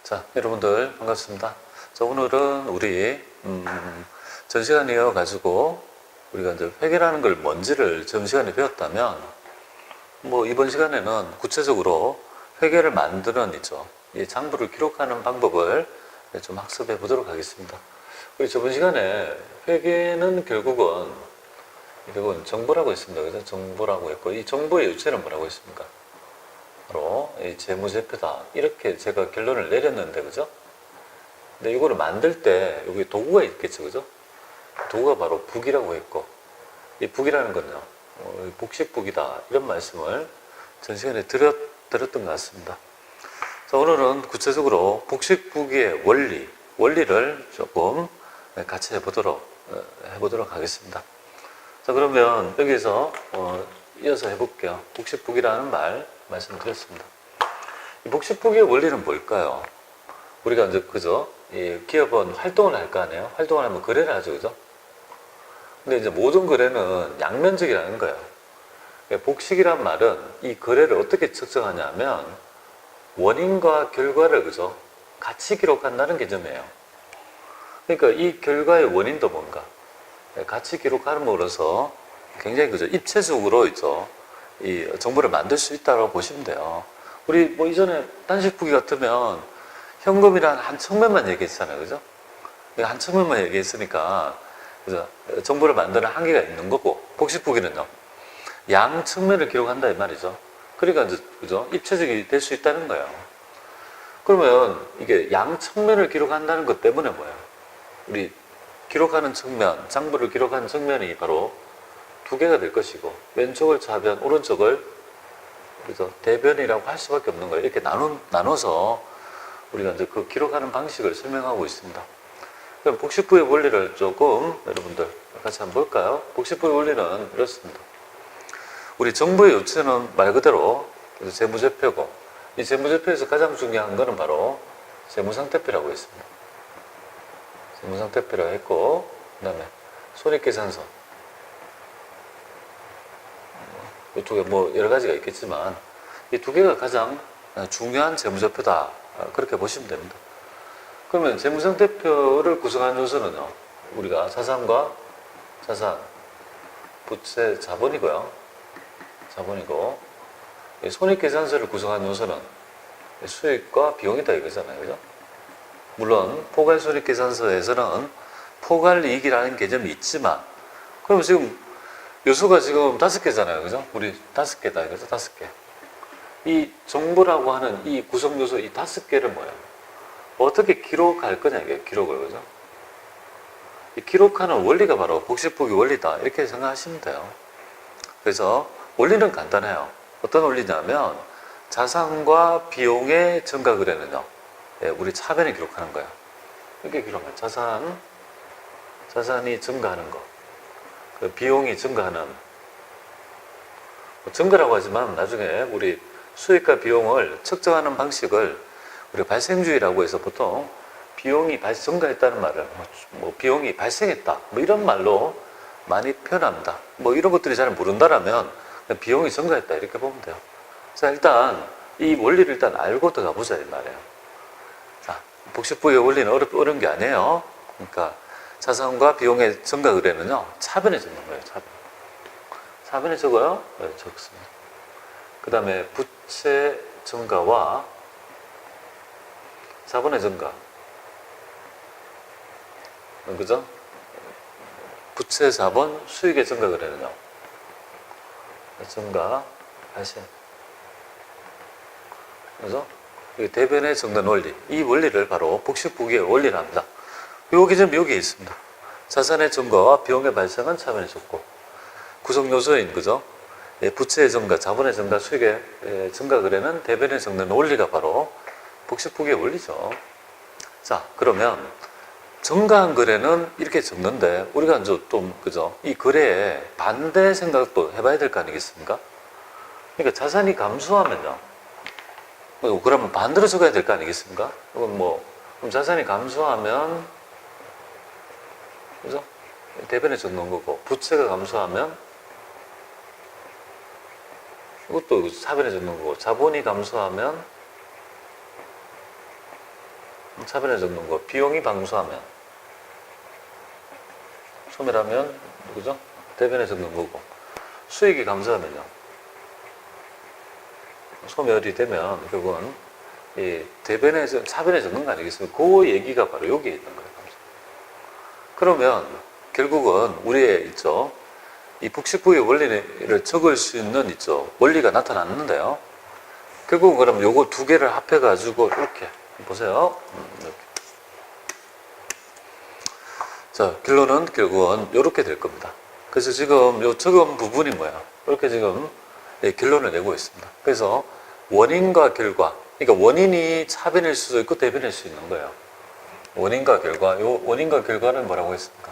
자, 여러분들 반갑습니다. 자, 오늘은 우리 전 시간 이어가지고 우리가 이제 회계라는 걸 뭔지를 전 시간에 배웠다면 이번 시간에는 구체적으로 회계를 만드는 이 장부를 기록하는 방법을 좀 학습해 보도록 하겠습니다. 우리 저번 시간에 회계는 결국은 정보라고 했습니다. 그래서 정보라고 했고, 이 정보의 유체는 뭐라고 했습니까? 바로 이 재무제표다. 이렇게 제가 결론을 내렸는데, 그죠? 근데 이거를 만들 때 여기 도구가 있겠죠, 그죠? 도구가 바로 북이라고 했고, 이 북이라는 건요, 복식북이다. 이런 말씀을 전 시간에 들었던 것 같습니다. 자, 오늘은 구체적으로 복식북이의 원리를 조금 같이 해보도록 하겠습니다. 자, 그러면 여기서 이어서 해볼게요. 복식북이라는 말씀드렸습니다. 이 복식북이의 원리는 뭘까요? 우리가 이제 그죠? 이 기업은 활동을 할 거 아니에요? 활동을 하면 거래를 하죠, 그죠? 근데 이제 모든 거래는 양면적이라는 거예요. 복식이란 말은 이 거래를 어떻게 측정하냐면 원인과 결과를 그죠? 같이 기록한다는 개념이에요. 그러니까 이 결과의 원인도 뭔가 같이 기록함으로써 굉장히 그죠? 입체적으로 있죠. 이 정보를 만들 수 있다고 보시면 돼요. 우리 이전에 단식북이 같으면 현금이란 한 측면만 얘기했잖아요, 그죠? 한 측면만 얘기했으니까 그죠? 정보를 만드는 한계가 있는 거고, 복식북이는요, 양 측면을 기록한다 이 말이죠. 그러니까 이제 그죠? 입체적이 될 수 있다는 거예요. 그러면 이게 양 측면을 기록한다는 것 때문에 뭐예요? 우리 기록하는 측면, 장부를 기록하는 측면이 바로 두 개가 될 것이고, 왼쪽을 차변, 오른쪽을 그래서 대변이라고 할 수밖에 없는 거예요. 이렇게 나눠서 우리가 이제 그 기록하는 방식을 설명하고 있습니다. 그럼 복식부의 원리를 조금 여러분들 같이 한번 볼까요? 복식부의 원리는 이렇습니다. 우리 정보의 요체는 말 그대로 재무제표고, 이 재무제표에서 가장 중요한 것은 바로 재무상태표라고 했습니다. 재무상태표라고 했고, 그 다음에 손익계산서. 이쪽에 여러 가지가 있겠지만 이 두 개가 가장 중요한 재무제표다. 그렇게 보시면 됩니다. 그러면 재무상태표를 구성한 요소는요, 우리가 자산과 자산, 부채, 자본이고요. 자본이고, 손익계산서를 구성한 요소는 수익과 비용이다 이거잖아요, 그죠? 물론 포괄손익계산서에서는 포괄이익이라는 개념이 있지만, 그럼 지금 요소가 지금 5개잖아요, 그죠? 우리 5개다 이거죠, 5개. 이 정보라고 하는 이 구성 요소 이 5개를 뭐예요? 어떻게 기록할 거냐, 이게 기록을, 그죠? 이 기록하는 원리가 바로 복식북이 원리다. 이렇게 생각하시면 돼요. 그래서 원리는 간단해요. 어떤 원리냐면 자산과 비용의 증가거래는요, 우리 차변에 기록하는 거예요. 이렇게 기록해요. 자산이 증가하는 거. 그 비용이 증가하는, 증가라고 하지만 나중에 우리 수익과 비용을 측정하는 방식을 우리가 발생주의라고 해서 보통 비용이 증가했다는 말을 비용이 발생했다 이런 말로 많이 표현합니다. 이런 것들이 잘 모른다라면 비용이 증가했다 이렇게 보면 돼요. 자, 일단 이 원리를 일단 알고 들어가보자 이 말이에요. 자, 복식부의 원리는 어려운 게 아니에요. 그러니까 자산과 비용의 증가 의뢰는요, 차변에 적는 거예요, 차변에 적어요? 네, 적습니다. 그 다음에 부채 증가와 자본의 증가. 그죠? 부채, 자본, 수익의 증가 의뢰는요, 증가, 발생. 그죠? 대변에 적는 원리. 이 원리를 바로 복식북이의 원리라 합니다. 여기 여기에 있습니다. 자산의 증가와 비용의 발생은 차변에 적고, 구성 요소인 그죠? 부채의 증가, 자본의 증가, 수익의 증가 거래는 대변에 적는 원리가 바로 복식북이의 원리죠. 자, 그러면 증가한 거래는 이렇게 적는데 우리가 이제 좀 그죠? 이 거래에 반대 생각도 해봐야 될 거 아니겠습니까? 그러니까 자산이 감소하면요, 그러면 반대로 적어야 될 거 아니겠습니까? 그럼 자산이 감소하면 그죠? 대변에 적는 거고, 부채가 감소하면 이것도 차변에 적는 거고, 자본이 감소하면 차변에 적는 거. 비용이 방수하면. 소멸하면, 그죠? 대변에 적는 거고. 수익이 감소하면요. 소멸이 되면 결국은 이 대변에, 차변에 적는 거 아니겠습니까? 그 얘기가 바로 여기에 있는 거예요. 그러면 결국은 우리의 있죠. 이 북식부의 원리를 적을 수 있는 있죠. 원리가 나타났는데요. 결국은 그럼 요거 두 개를 합해가지고 이렇게 보세요. 이렇게. 자, 결론은 결국은 이렇게 될 겁니다. 그래서 지금 요 적은 부분이 뭐야? 이렇게 지금 결론을 내고 있습니다. 그래서 원인과 결과, 그러니까 원인이 차변일 수도 있고 대변일 수 있는 거예요. 원인과 결과, 요 원인과 결과는 뭐라고 했습니까?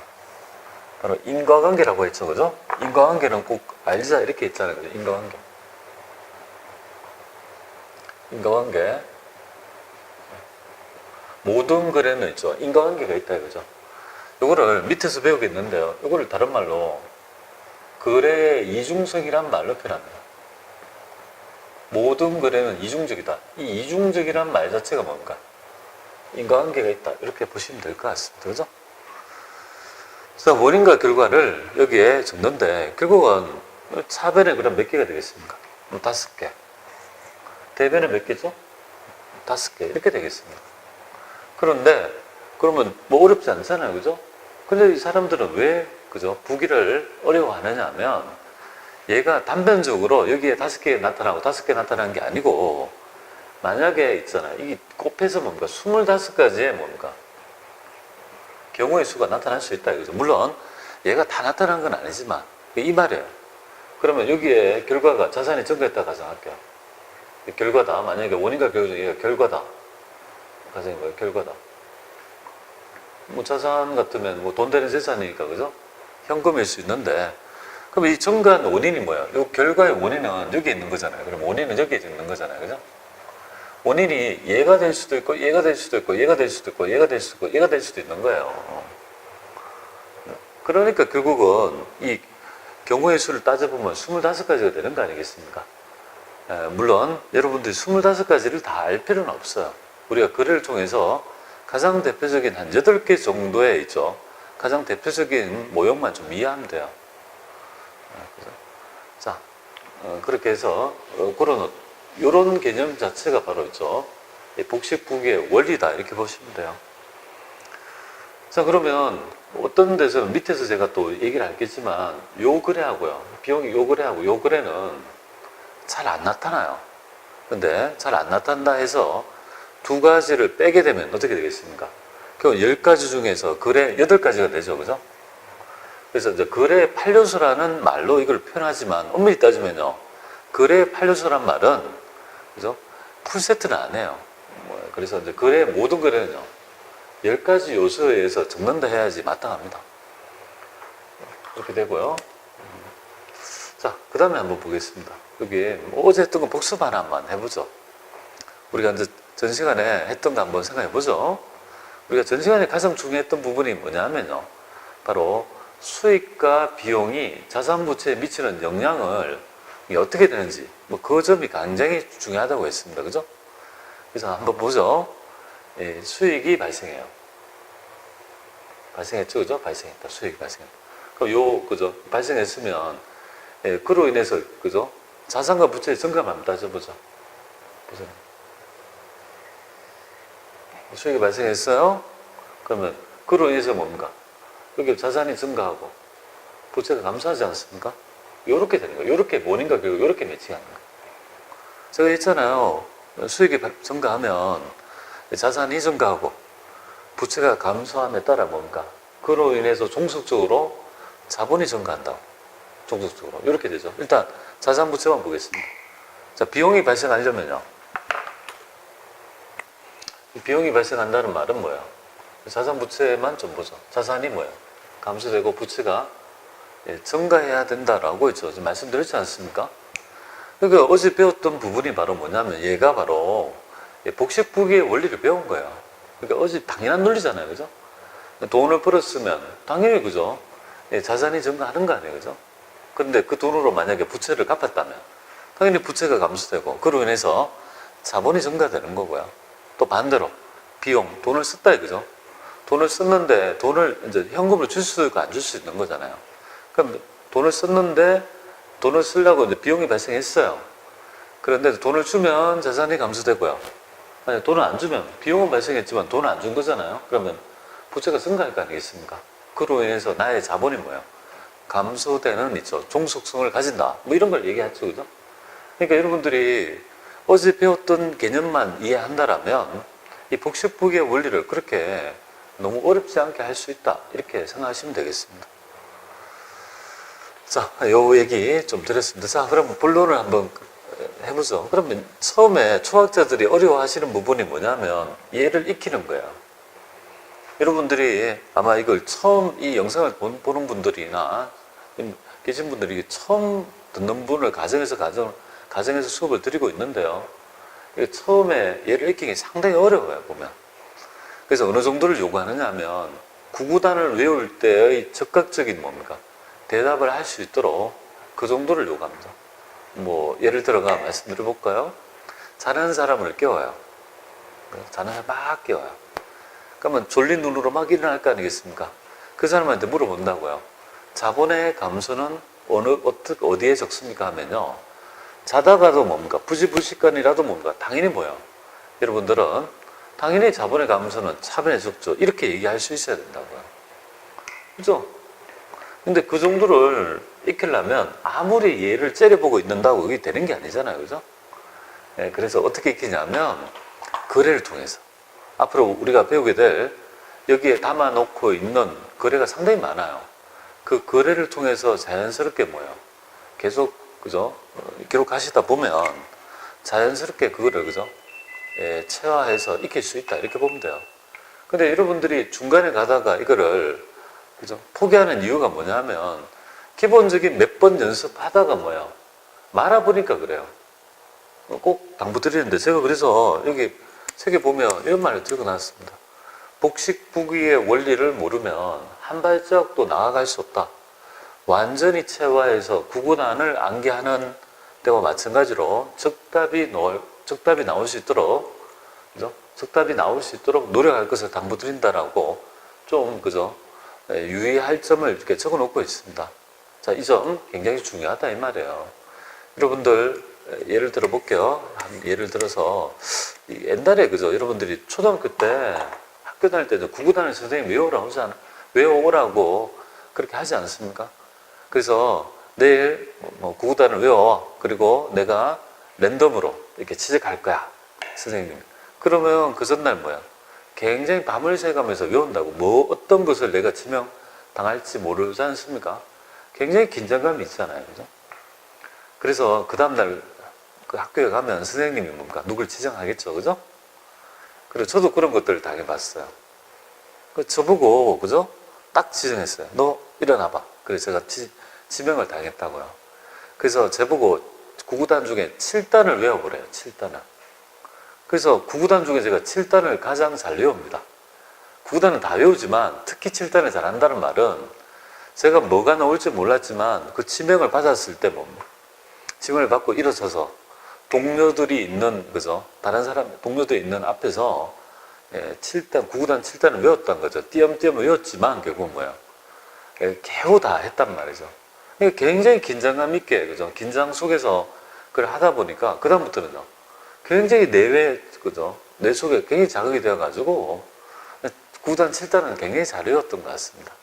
바로 인과관계라고 했죠, 그죠? 인과관계는 꼭 알자 이렇게 했잖아요, 그죠? 인과관계. 인과관계. 모든 거래는 있죠. 인과관계가 있다 이거죠. 요거를 밑에서 배우겠는데요. 요거를 다른 말로 거래의 이중성이란 말로 표현합니다. 모든 거래는 이중적이다. 이 이중적이란 말 자체가 뭔가? 인과관계가 있다. 이렇게 보시면 될 것 같습니다. 그죠? 자, 원인과 결과를 여기에 적는데, 결국은 차변에 그럼 몇 개가 되겠습니까? 5개. 대변에 몇 개죠? 5개. 이렇게 되겠습니다. 그런데, 그러면 뭐 어렵지 않잖아요. 그죠? 근데 이 사람들은 왜, 그죠? 부기를 어려워하느냐 하면, 얘가 단편적으로 여기에 5개 나타나고 5개 나타나는 게 아니고, 만약에 있잖아요. 이게 곱해서 뭡니까? 25가지의 뭡니까? 경우의 수가 나타날 수 있다 이거죠. 물론 얘가 다 나타난 건 아니지만 이 말이에요. 그러면 여기에 결과가 자산이 증가했다 가정할게요. 결과다. 만약에 원인과 결과 중에 얘가 결과다. 가정인 거예요. 결과다. 뭐 자산 같으면 뭐 돈 되는 재산이니까 그죠? 현금일 수 있는데 그럼 이 증가한 원인이 뭐야? 이 결과의 원인은 여기 있는 거잖아요. 그럼 원인은 여기에 있는 거잖아요. 그죠? 원인이 얘가 될 수도 있고 얘가 될 수도 있고 얘가 될 수도 있고 얘가 될 수도 있고 얘가 될 수도 있는 거예요. 그러니까 결국은 이 경우의 수를 따져보면 25가지가 되는 거 아니겠습니까? 물론 여러분들이 25가지를 다 알 필요는 없어요. 우리가 거래를 통해서 가장 대표적인 한 8개 정도의 있죠. 가장 대표적인 모형만 좀 이해하면 돼요. 자, 그렇게 해서 그런 이런 개념 자체가 바로 있죠. 복식부기의 원리다 이렇게 보시면 돼요. 자, 그러면 어떤 데서는 밑에서 제가 또 얘기를 하겠지만 요 거래하고요. 비용이 요 거래하고 요 거래는 잘 안 나타나요. 근데 잘 안 나타난다 해서 두 가지를 빼게 되면 어떻게 되겠습니까? 그럼 10가지 중에서 거래 8가지가 되죠. 그죠? 그래서 이제 거래 판료수라는 말로 이걸 표현하지만 엄밀히 따지면요. 거래 판료수란 말은 그죠? 풀세트는 안 해요. 그래서 이제 거래, 모든 거래는요, 10가지 요소에 의해서 적는다 해야지 마땅합니다. 그렇게 되고요. 자, 그 다음에 한번 보겠습니다. 여기 어제 했던 거 복습 하나만 해보죠. 우리가 이제 전 시간에 했던 거 한번 생각해 보죠. 우리가 전 시간에 가장 중요했던 부분이 뭐냐면요. 바로 수익과 비용이 자산부채에 미치는 영향을 어떻게 되는지, 뭐 그 점이 굉장히 중요하다고 했습니다. 그죠? 그래서 한번 보죠. 예, 수익이 발생해요. 발생했죠? 그죠? 발생했다. 수익이 발생했다. 그럼 그죠? 발생했으면, 예, 그로 인해서, 그죠? 자산과 부채의 증가만 한번 따져보죠. 보세요. 수익이 발생했어요? 그러면, 그로 인해서 뭡니까? 여기 자산이 증가하고, 부채가 감소하지 않습니까? 요렇게 되는 거예요. 요렇게 원인과 결과 요렇게 매칭하는 거예요. 제가 했잖아요. 수익이 증가하면 자산이 증가하고 부채가 감소함에 따라 뭔가 그로 인해서 종속적으로 자본이 증가한다고. 종속적으로. 이렇게 되죠. 일단 자산 부채만 보겠습니다. 자, 비용이 발생하려면요. 비용이 발생한다는 말은 뭐예요? 자산 부채만 좀 보죠. 자산이 뭐예요? 감소되고 부채가 증가해야 된다라고 했죠. 지금 말씀드렸지 않습니까? 그러니까 어제 배웠던 부분이 바로 뭐냐면 얘가 바로 복식부기의 원리를 배운 거예요. 그러니까 어제 당연한 논리잖아요. 그죠? 돈을 벌었으면 당연히 그죠? 자산이 증가하는 거 아니에요. 그죠? 그런데 그 돈으로 만약에 부채를 갚았다면 당연히 부채가 감소되고 그로 인해서 자본이 증가되는 거고요. 또 반대로 비용, 돈을 썼다 이거죠. 돈을 썼는데 돈을 이제 현금으로 줄 수 있고 안 줄 수 있는 거잖아요. 그럼 돈을 썼는데 돈을 쓰려고 이제 비용이 발생했어요. 그런데 돈을 주면 자산이 감소되고요. 만약 돈을 안 주면 비용은 발생했지만 돈을 안 준 거잖아요. 그러면 부채가 증가할 거 아니겠습니까? 그로 인해서 나의 자본이 뭐예요? 감소되는 있죠. 종속성을 가진다. 뭐 이런 걸 얘기하죠. 그죠? 그러니까 여러분들이 어제 배웠던 개념만 이해한다라면 이 복식부기의 원리를 그렇게 너무 어렵지 않게 할 수 있다. 이렇게 생각하시면 되겠습니다. 자, 요 얘기 좀 드렸습니다. 자, 그럼 본론을 한번 해보죠. 그러면 처음에 초학자들이 어려워하시는 부분이 뭐냐면 얘를 익히는 거예요. 여러분들이 아마 이걸 처음 이 영상을 보는 분들이나 계신 분들이 처음 듣는 분을 가정에서 수업을 드리고 있는데요. 처음에 얘를 익히기 상당히 어려워요, 보면. 그래서 어느 정도를 요구하느냐 하면 구구단을 외울 때의 적극적인 뭡니까? 대답을 할 수 있도록 그 정도를 요구합니다. 뭐 예를 들어가 말씀드려 볼까요? 자는 사람을 깨워요. 자는 사람 막 깨워요. 그러면 졸린 눈으로 막 일어날 거 아니겠습니까? 그 사람한테 물어본다고요. 자본의 감소는 어디에 적습니까? 하면요. 자다가도 뭡니까? 부지불식간이라도 뭡니까? 당연히 뭐예요? 여러분들은 당연히 자본의 감소는 차변에 적죠. 이렇게 얘기할 수 있어야 된다고요. 그죠? 근데 그 정도를 익히려면 아무리 얘를 째려보고 있는다고 그게 되는 게 아니잖아요. 그죠? 네, 그래서 어떻게 익히냐면 거래를 통해서 앞으로 우리가 배우게 될 여기에 담아놓고 있는 거래가 상당히 많아요. 그 거래를 통해서 자연스럽게 뭐예요? 계속 그죠? 기록하시다 보면 자연스럽게 그거를 그죠? 예, 체화해서 익힐 수 있다 이렇게 보면 돼요. 근데 여러분들이 중간에 가다가 이거를 그죠? 포기하는 이유가 뭐냐면 기본적인 몇 번 연습하다가 뭐예요? 말아보니까 그래요. 꼭 당부드리는데 제가 그래서 여기 책에 보면 이런 말을 적어놨습니다. 복식부기의 원리를 모르면 한 발짝도 나아갈 수 없다. 완전히 체화해서 구구단을 암기하는 때와 마찬가지로 적답이 나올 수 있도록, 그죠? 적답이 나올 수 있도록 노력할 것을 당부드린다라고 좀, 그죠? 유의할 점을 이렇게 적어 놓고 있습니다. 자, 이 점 굉장히 중요하다, 이 말이에요. 여러분들, 예를 들어 볼게요. 예를 들어서, 옛날에, 그죠? 여러분들이 초등학교 때, 학교 다닐 때도 구구단을 선생님 외워오라고 그렇게 하지 않습니까? 그래서 내일 뭐 구구단을 외워. 그리고 내가 랜덤으로 이렇게 취직할 거야. 선생님. 그러면 그 전날 뭐야? 굉장히 밤을 새가면서 외운다고. 뭐 어떤 것을 내가 지명당할지 모르지 않습니까? 굉장히 긴장감이 있잖아요. 그죠? 그래서 그 다음날 그 학교에 가면 선생님이 뭡니까? 누굴 지정하겠죠. 그죠? 그리고 저도 그런 것들을 당해봤어요. 저보고, 그죠? 딱 지정했어요. 너 일어나봐. 그래서 제가 지명을 당했다고요. 그래서 저보고 구구단 중에 7단을 외워보래요. 7단을. 그래서 구구단 중에 제가 7단을 가장 잘 외웁니다. 구구단은 다 외우지만 특히 7단을 잘한다는 말은 제가 뭐가 나올지 몰랐지만 그 지명을 받았을 때 지명을 받고 일어서서 동료들이 있는, 그죠? 다른 사람, 동료들이 있는 앞에서 7단, 구구단 7단을 외웠던 거죠. 띄엄띄엄 외웠지만 결국 뭐예요? 겨우 다 했단 말이죠. 그러니까 굉장히 긴장감 있게, 그죠? 긴장 속에서 그걸 하다 보니까 그다음부터는요. 굉장히 내외, 그죠? 내 속에 굉장히 자극이 되어가지고 구구단 7단은 굉장히 잘 외웠던 것 같습니다.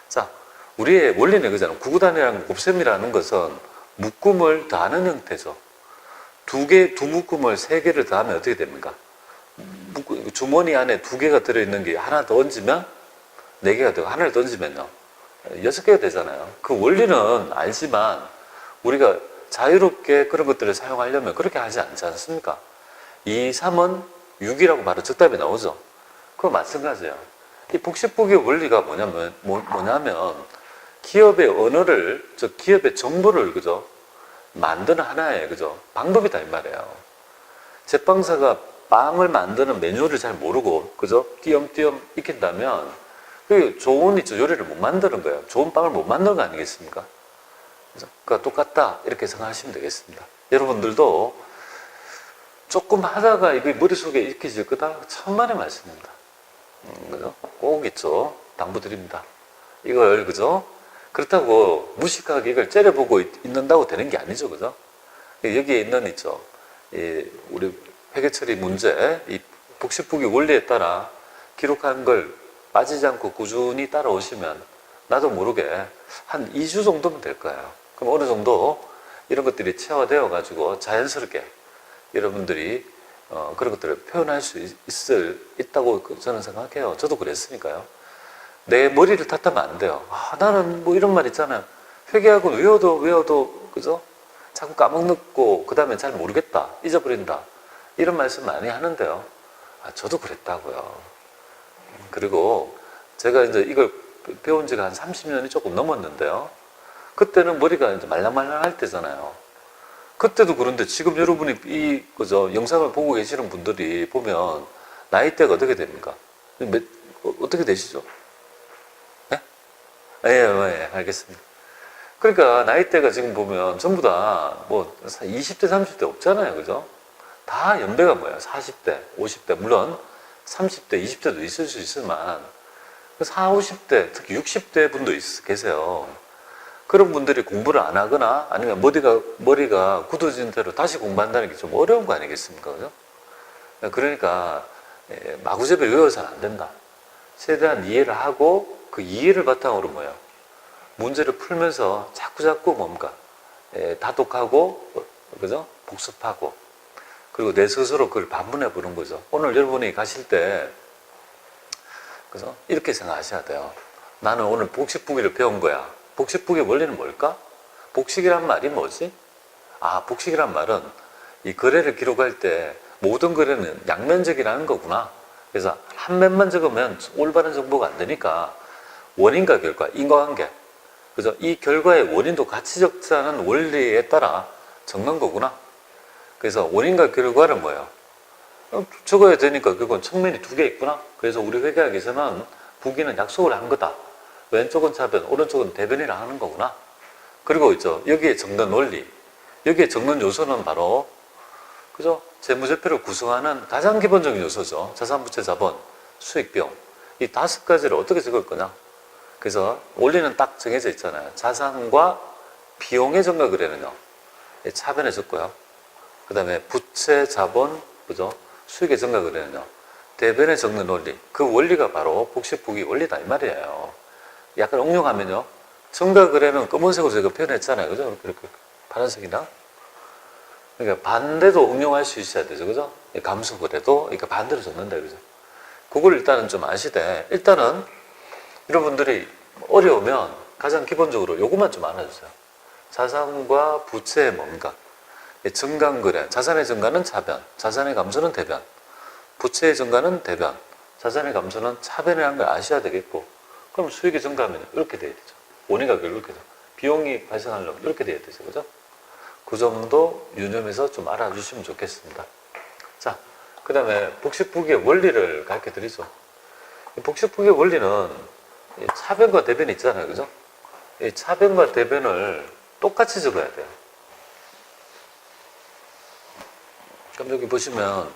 자, 우리의 원리는 그잖아요. 구구단이라는 곱셈이라는 것은 묶음을 더하는 형태죠. 두 묶음을 3개를 더하면 어떻게 됩니까? 주머니 안에 2개가 들어있는 게 하나 더 얹으면 4개가 되고 하나를 더 얹으면요 6개가 되잖아요. 그 원리는 알지만 우리가 자유롭게 그런 것들을 사용하려면 그렇게 하지 않지 않습니까? 2, 3은 6이라고 바로 적답이 나오죠. 그거 마찬가지예요. 이 복식부기의 원리가 뭐냐면 기업의 언어를, 기업의 정보를, 그죠? 만드는 하나의, 그죠? 방법이다, 이 말이에요. 제빵사가 빵을 만드는 매뉴얼을 잘 모르고, 그죠? 띄엄띄엄 익힌다면, 그 좋은 요리를 못 만드는 거예요. 좋은 빵을 못 만드는 거 아니겠습니까? 그죠? 그러니까 똑같다. 이렇게 생각하시면 되겠습니다. 여러분들도 조금 하다가 이게 머릿속에 익혀질 거다. 천만의 말씀입니다. 그죠? 꼭 있죠. 당부드립니다. 이걸, 그죠? 그렇다고 무식하게 이걸 째려보고 있는다고 되는 게 아니죠. 그죠? 여기에 있는, 있죠. 우리 회계처리 문제, 이 복식부기 원리에 따라 기록한 걸 빠지지 않고 꾸준히 따라오시면 나도 모르게 한 2주 정도면 될 거예요. 그럼 어느 정도 이런 것들이 체화되어 가지고 자연스럽게 여러분들이 그런 것들을 표현할 수 있다고 저는 생각해요. 저도 그랬으니까요. 내 머리를 탓하면 안 돼요. 나는 뭐 이런 말 있잖아요. 회계학은 외워도 그죠? 자꾸 까먹고 그 다음에 잘 모르겠다, 잊어버린다, 이런 말씀 많이 하는데요. 저도 그랬다고요. 그리고 제가 이제 이걸 배운 지가 한 30년이 조금 넘었는데요. 그때는 머리가 이제 말랑말랑할 때잖아요. 그때도 그런데 지금 여러분이 그죠? 영상을 보고 계시는 분들이 보면 나이대가 어떻게 됩니까? 어떻게 되시죠? 네? 예, 알겠습니다. 그러니까 나이대가 지금 보면 전부 다 뭐 20대, 30대 없잖아요. 그죠? 다 연배가 뭐예요? 40대, 50대, 물론 30대, 20대도 있을 수 있지만 40, 50대, 특히 60대 분도 계세요. 그런 분들이 공부를 안 하거나 아니면 머리가 굳어진 대로 다시 공부한다는 게 좀 어려운 거 아니겠습니까? 그죠? 그러니까 마구잡이 외워서는 안 된다. 최대한 이해를 하고 그 이해를 바탕으로 뭐예요? 문제를 풀면서 자꾸 뭡니까? 다독하고, 그죠? 복습하고, 그리고 내 스스로 그걸 반문해 보는 거죠. 오늘 여러분이 가실 때, 그죠? 이렇게 생각하셔야 돼요. 나는 오늘 복식부기를 배운 거야. 복식부기의 원리는 뭘까? 복식이란 말이 뭐지? 복식이란 말은 이 거래를 기록할 때 모든 거래는 양면적이라는 거구나. 그래서 한 면만 적으면 올바른 정보가 안 되니까 원인과 결과, 인과관계. 그죠? 이 결과의 원인도 같이 적자는 원리에 따라 적는 거구나. 그래서 원인과 결과를 뭐예요? 적어야 되니까 그건 측면이 두 개 있구나. 그래서 우리 회계학에서는 부기는 약속을 한 거다. 왼쪽은 차변, 오른쪽은 대변이라 하는 거구나. 그리고 있죠. 여기에 적는 원리. 여기에 적는 요소는 바로, 그죠? 재무제표를 구성하는 가장 기본적인 요소죠. 자산부채 자본, 수익 비용. 이 5가지를 어떻게 적을 거냐? 그래서 원리는 딱 정해져 있잖아요. 자산과 비용의 증가 거래는요, 차변에 적고요. 그 다음에 부채, 자본, 그죠? 수익의 증가 거래는요, 대변에 적는 원리. 그 원리가 바로 복식부기 원리다 이 말이에요. 약간 응용하면요, 증가 거래는 검은색으로 제가 표현했잖아요. 그죠? 이렇게 파란색이나. 그러니까 반대도 응용할 수 있어야 되죠. 그죠? 감소 거래도 그러니까 반대로 적는다. 그죠? 그걸 일단은 좀 아시되, 일단은 여러분들이 어려우면 가장 기본적으로 요것만 좀 알아주세요. 자산과 부채의 뭔가. 증가거래. 자산의 증가는 차변, 자산의 감소는 대변, 부채의 증가는 대변, 자산의 감소는 차변이라는 걸 아셔야 되겠고, 그럼 수익이 증가하면 이렇게 돼야 되죠. 원인과 결과 이렇게 되죠. 비용이 발생하려면 이렇게 돼야 되죠. 그죠? 그 점도 유념해서 좀 알아주시면 좋겠습니다. 자, 그 다음에 복식부기의 원리를 가르쳐 드리죠. 복식부기의 원리는 차변과 대변이 있잖아요. 그죠? 이 차변과 대변을 똑같이 적어야 돼요. 그럼 여기 보시면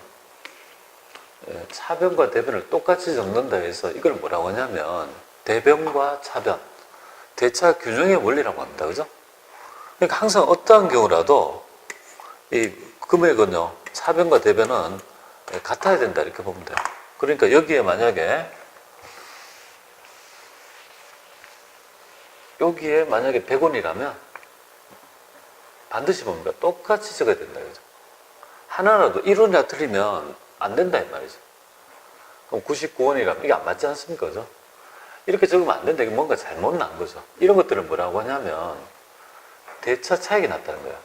차변과 대변을 똑같이 적는다 해서 이걸 뭐라고 하냐면 대변과 차변, 대차 균형의 원리라고 합니다. 그죠? 그러니까 항상 어떠한 경우라도 이 금액은요, 차변과 대변은 같아야 된다 이렇게 보면 돼요. 그러니까 여기에 만약에 100원이라면 반드시 뭡니까? 똑같이 적어야 된다. 그죠? 하나라도 1원이나 틀리면 안 된다 이 말이죠. 그럼 99원이라면 이게 안 맞지 않습니까? 그죠? 이렇게 적으면 안 된다. 이게 뭔가 잘못 난 거죠. 이런 것들을 뭐라고 하냐면 대차 차익이 났다는 거예요.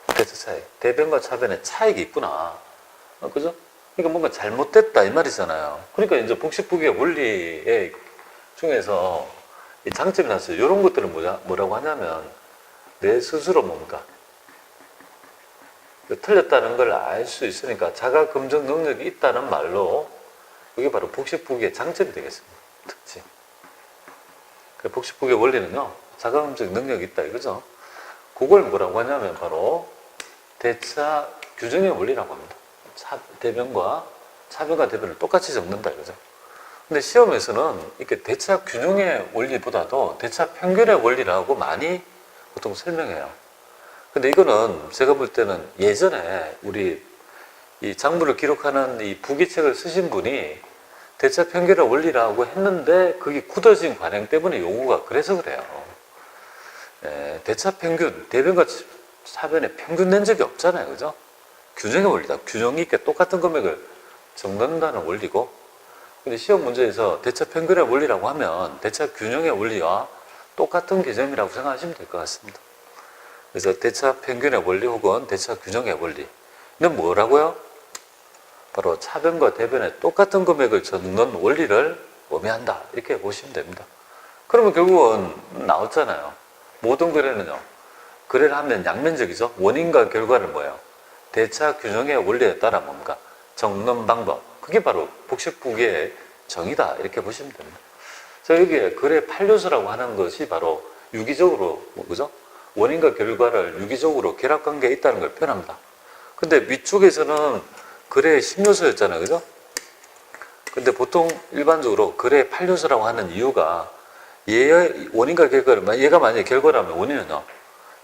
대차 차익. 대변과 차변에 차익이 있구나. 그죠? 그러니까 뭔가 잘못됐다 이 말이잖아요. 그러니까 이제 복식부기의 원리에 중에서 이 장점이 났어요. 이런 것들은 뭐라고 하냐면 내 스스로 뭡니까? 틀렸다는 걸 알 수 있으니까 자가 검증 능력이 있다는 말로 이게 바로 복식부기의 장점이 되겠습니다. 특징. 복식부기의 원리는요, 자가 검증 능력이 있다 이거죠. 그걸 뭐라고 하냐면 바로 대차 규정의 원리라고 합니다. 대변과 차변과 대변을 똑같이 적는다 이거죠. 근데 시험에서는 이렇게 대차 균형의 원리보다도 대차 평균의 원리라고 많이 보통 설명해요. 근데 이거는 제가 볼 때는 예전에 우리 이 작물을 기록하는 이 부기책을 쓰신 분이 대차 평균의 원리라고 했는데 그게 굳어진 관행 때문에 용어가 그래서 그래요. 대차 평균, 대변과 차변에 평균 낸 적이 없잖아요. 그죠? 균형의 원리다. 균형 있게 똑같은 금액을 적는다는 원리고, 근데 시험 문제에서 대차 평균의 원리라고 하면 대차 균형의 원리와 똑같은 개념이라고 생각하시면 될 것 같습니다. 그래서 대차 평균의 원리 혹은 대차 균형의 원리는 뭐라고요? 바로 차변과 대변에 똑같은 금액을 적는 원리를 의미한다. 이렇게 보시면 됩니다. 그러면 결국은 나왔잖아요. 모든 거래는요. 거래를 하면 양면적이죠. 원인과 결과를 뭐예요? 대차 균형의 원리에 따라 뭔가 적는 방법. 그게 바로 복식부기의 정의다. 이렇게 보시면 됩니다. 자, 여기에 거래 8요소라고 하는 것이 바로 유기적으로, 그죠? 원인과 결과를 유기적으로 결합관계에 있다는 걸 표현합니다. 근데 위쪽에서는 거래의 10요소였잖아요. 그죠? 근데 보통 일반적으로 거래의 8요소라고 하는 이유가 얘의 원인과 결과를, 얘가 만약에 결과라면 원인은요,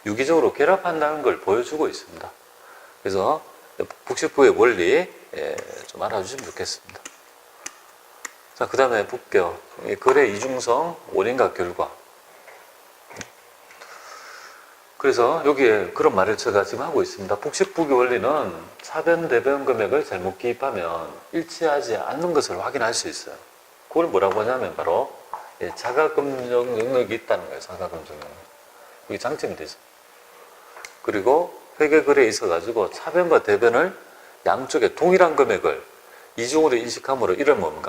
유기적으로 결합한다는 걸 보여주고 있습니다. 그래서 복식부의 원리 좀 알아주시면 좋겠습니다. 자, 그 다음에 볼게요. 거래 이중성, 원인과 결과. 그래서 여기에 그런 말을 제가 지금 하고 있습니다. 복식부기 원리는 차변, 대변 금액을 잘못 기입하면 일치하지 않는 것을 확인할 수 있어요. 그걸 뭐라고 하냐면 바로 자가금정 영역이 있다는 거예요. 자가금정 영역. 이게 장점이 되죠. 그리고 회계거래에 있어가지고 차변과 대변을 양쪽에 동일한 금액을 이중으로 인식함으로 이를 뭡니까?